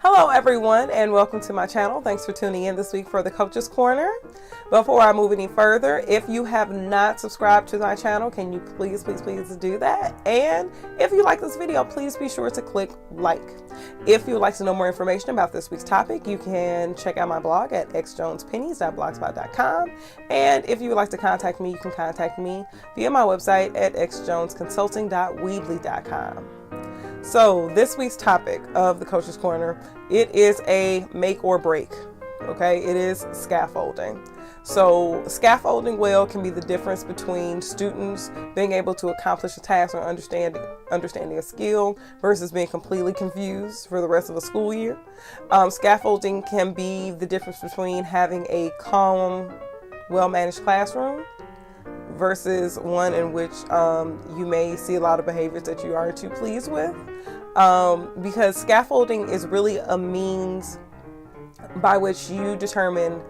Hello everyone and welcome to my channel. Thanks for tuning in this week for the Coach's Corner. Before I move any further, if you have not subscribed to my channel, can you please do that? And if you like this video, please be sure to click like. If you would like to know more information about this week's topic, you can check out my blog at xjonespennies.blogspot.com. And if you would like to contact me, you can contact me via my website at xjonesconsulting.weebly.com. So this week's topic of the Coach's Corner, it is a make or break, okay? It is scaffolding. So scaffolding can be the difference between students being able to accomplish a task or understanding a skill versus being completely confused for the rest of a school year. Scaffolding can be the difference between having a calm, well-managed classroom versus one in which you may see a lot of behaviors that you aren't too pleased with. Because scaffolding is really a means by which you determine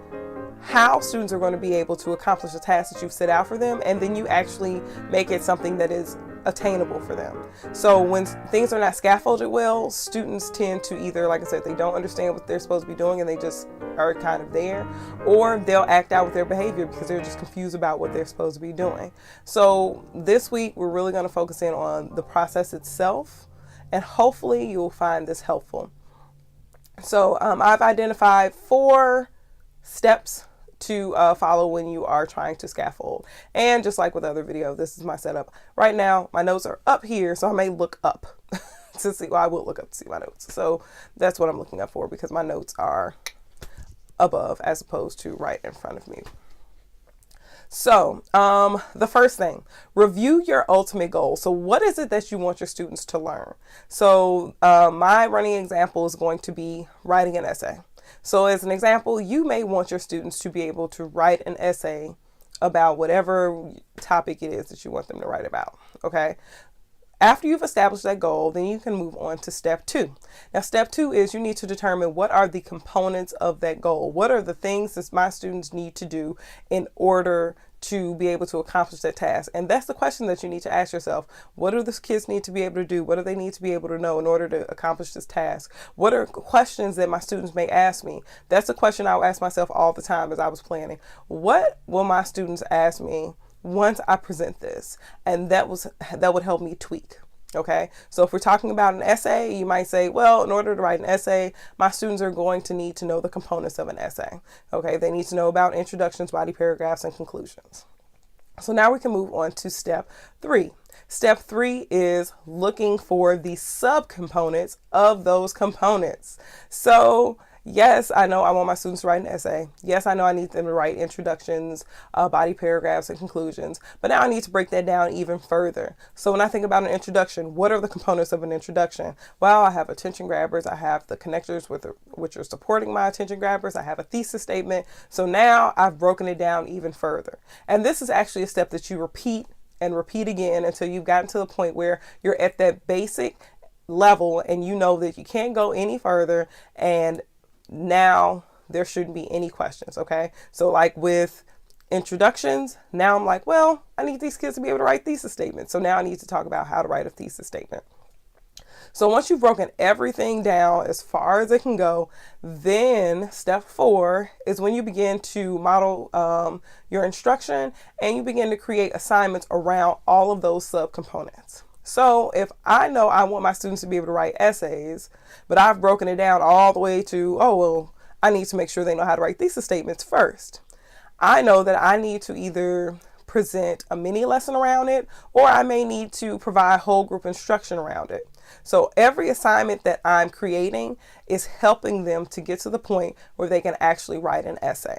how students are going to be able to accomplish the task that you've set out for them, and then you actually make it something that is attainable for them. So when things are not scaffolded well, students tend to either, like I said, they don't understand what they're supposed to be doing and they just are kind of there, or they'll act out with their behavior because they're just confused about what they're supposed to be doing. So this week we're really going to focus in on the process itself, and hopefully you'll find this helpful. So I've identified 4 steps to follow when you are trying to scaffold. And just like with other video, this is my setup. Right now, my notes are up here, so I may look up to see, well, I will look up to see my notes. So that's what I'm looking up for, because my notes are above as opposed to right in front of me. So the first thing, review your ultimate goal. So what is it that you want your students to learn? So my running example is going to be writing an essay. So as an example, you may want your students to be able to write an essay about whatever topic it is that you want them to write about. Okay. After you've established that goal, then you can move on to step 2. Now, step 2 is you need to determine what are the components of that goal. What are the things that my students need to do in order to be able to accomplish that task? And that's the question that you need to ask yourself. What do the kids need to be able to do? What do they need to be able to know in order to accomplish this task? What are questions that my students may ask me? That's a question I would ask myself all the time as I was planning. What will my students ask me once I present this? And that would help me tweak. Okay, so if we're talking about an essay, you might say, well, in order to write an essay, my students are going to need to know the components of an essay. Okay, they need to know about introductions, body paragraphs, and conclusions. So now we can move on to step 3. Step 3 is looking for the subcomponents of those components. So yes, I know I want my students to write an essay. Yes, I know I need them to write introductions, body paragraphs, and conclusions. But now I need to break that down even further. So when I think about an introduction, what are the components of an introduction? Well, I have attention grabbers. I have the connectors which are supporting my attention grabbers. I have a thesis statement. So now I've broken it down even further. And this is actually a step that you repeat and repeat again until you've gotten to the point where you're at that basic level and you know that you can't go any further, and now there shouldn't be any questions. Okay, so like with introductions, now I'm like, well, I need these kids to be able to write thesis statements. So now I need to talk about how to write a thesis statement. So once you've broken everything down as far as it can go, then step 4 is when you begin to model your instruction, and you begin to create assignments around all of those subcomponents. So if I know I want my students to be able to write essays, but I've broken it down all the way to, oh, well, I need to make sure they know how to write thesis statements first. I know that I need to either present a mini lesson around it, or I may need to provide whole group instruction around it. So every assignment that I'm creating is helping them to get to the point where they can actually write an essay.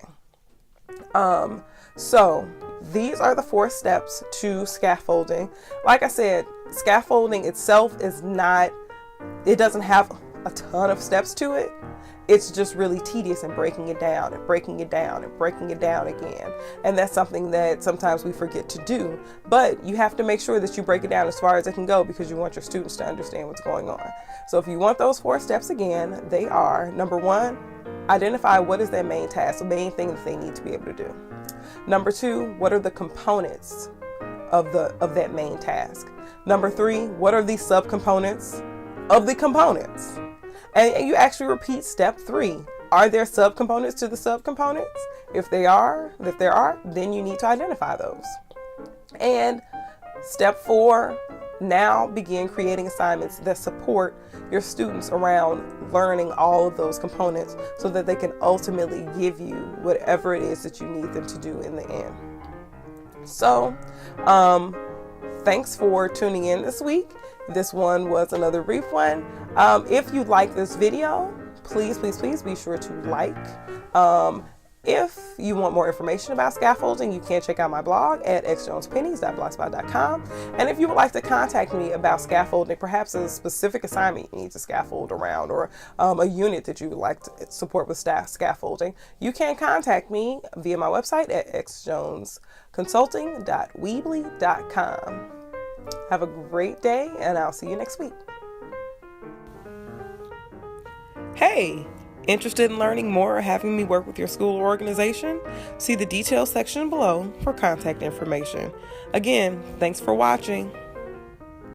So these are the 4 steps to scaffolding. Like I said, scaffolding itself is not, it doesn't have a ton of steps to it. It's just really tedious in breaking it down and breaking it down and breaking it down again. And that's something that sometimes we forget to do. But you have to make sure that you break it down as far as it can go, because you want your students to understand what's going on. So if you want those 4 steps again, they are: number 1, identify what is their main task, the main thing that they need to be able to do. Number 2, what are the components of that main task? Number 3, what are the subcomponents of the components? And you actually repeat step 3. Are there subcomponents to the subcomponents? If there are, then you need to identify those. And step 4, now begin creating assignments that support your students around learning all of those components so that they can ultimately give you whatever it is that you need them to do in the end. So, thanks for tuning in this week. This one was another brief one. If you like this video, please be sure to like. If you want more information about scaffolding, you can check out my blog at xjonespennies.blogspot.com. And if you would like to contact me about scaffolding, perhaps a specific assignment you need to scaffold around, or a unit that you would like to support with scaffolding, you can contact me via my website at xjonesconsulting.weebly.com. Have a great day, and I'll see you next week. Hey! Interested in learning more or having me work with your school or organization? See the details section below for contact information. Again, thanks for watching.